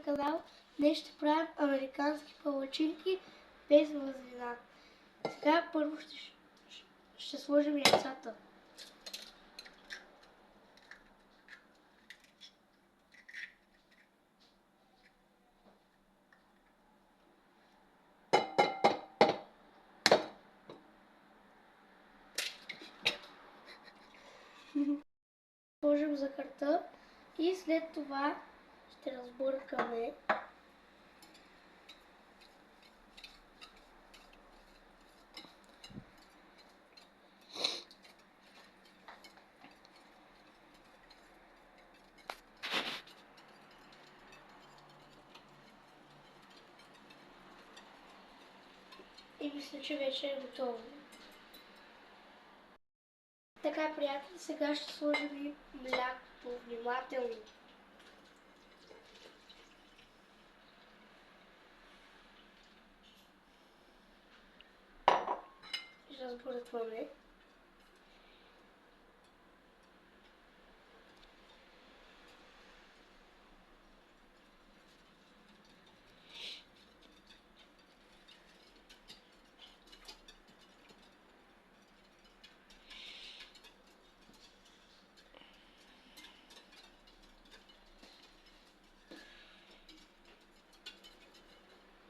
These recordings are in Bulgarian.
канал. Днес ще правим американски палачинки без мазнина. Сега първо ще сложим яйцата. Сложим захарта и след това ще разбъркаме. И мисля, че вече е готово. Така, приятели, сега ще сложим и млякото внимателно. Ще разбъркваме.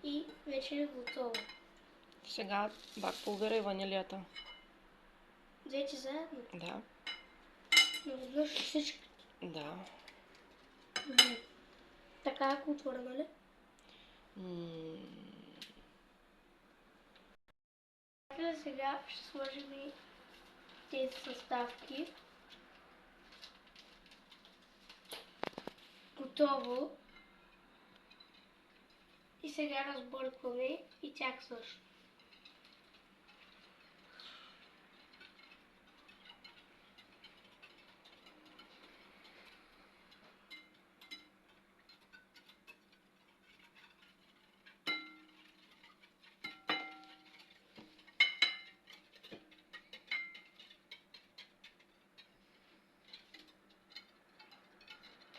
И вече е готово. Сега бак пулвера и ванилията. Двете заедно? Да. Наведнъж всички? Да. Така е култура, нали? Сега ще сложим и тези съставки. Готово. И сега разбъркваме и тях също.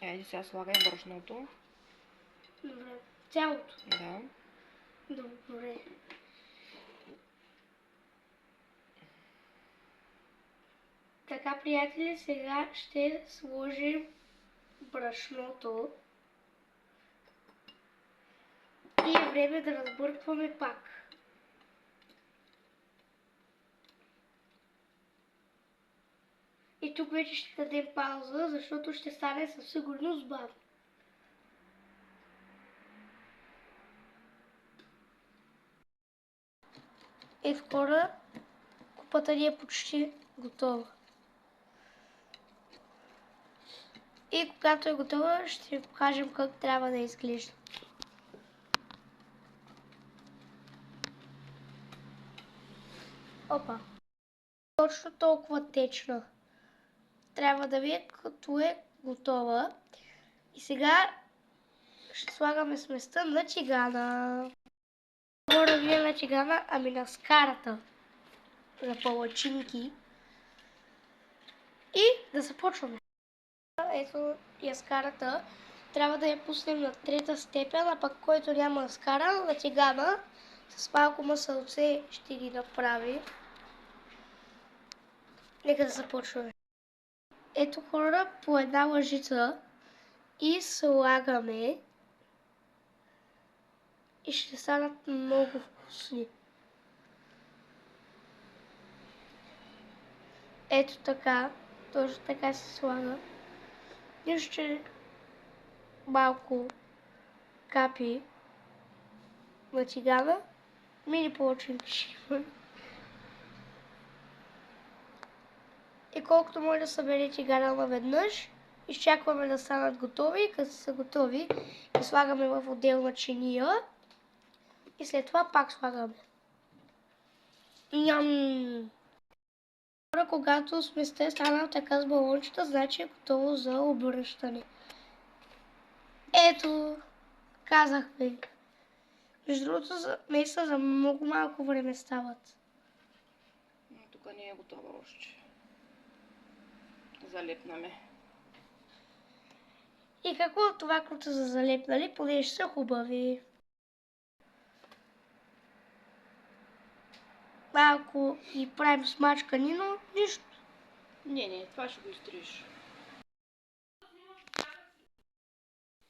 Айде сега слагай брашното. Добре. Цялото? Да. Добре. Така, приятели, сега ще сложим брашното. И е време да разбъркваме пак. И тук вече ще дадем пауза, защото ще стане със сигурност бавно. Ето хора, купата ни е почти готова. И когато е готова, ще ви покажем как трябва да изглежда. Опа! Точно толкова течна. Трябва да ви като е готова. И сега ще слагаме сместа на тигана. Говоря ви на тигана, ами на скарата за палачинки. И да започваме. Ето я скарата. Трябва да я пуснем на трета степен, а пък който няма скара, на тигана с малко масълце ще ги направи. Нека да започваме. Ето хора, по една лъжица и слагаме и ще станат много вкусни. Ето така, точно така се слага. Ще малко капи на тигана, мини палачинки. И колкото може да събере тигана наведнъж, изчакваме да станат готови. Като са готови, ги слагаме в отделна чиния и след това пак слагаме. Ням! Когато сместа е станала така с балончета, значи е готово за обръщане. Ето, казахме. Между другото, меса за много малко време стават. Тук не е готова още. Залепнаме. И какво от това, които са залепнали, понеже са хубави. Малко и правим смачкани, но нищо. Не, това ще го изтриеш.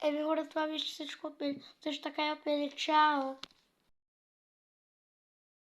Еми хора, това вижте всичко от мен. Също така и от мен. Чао!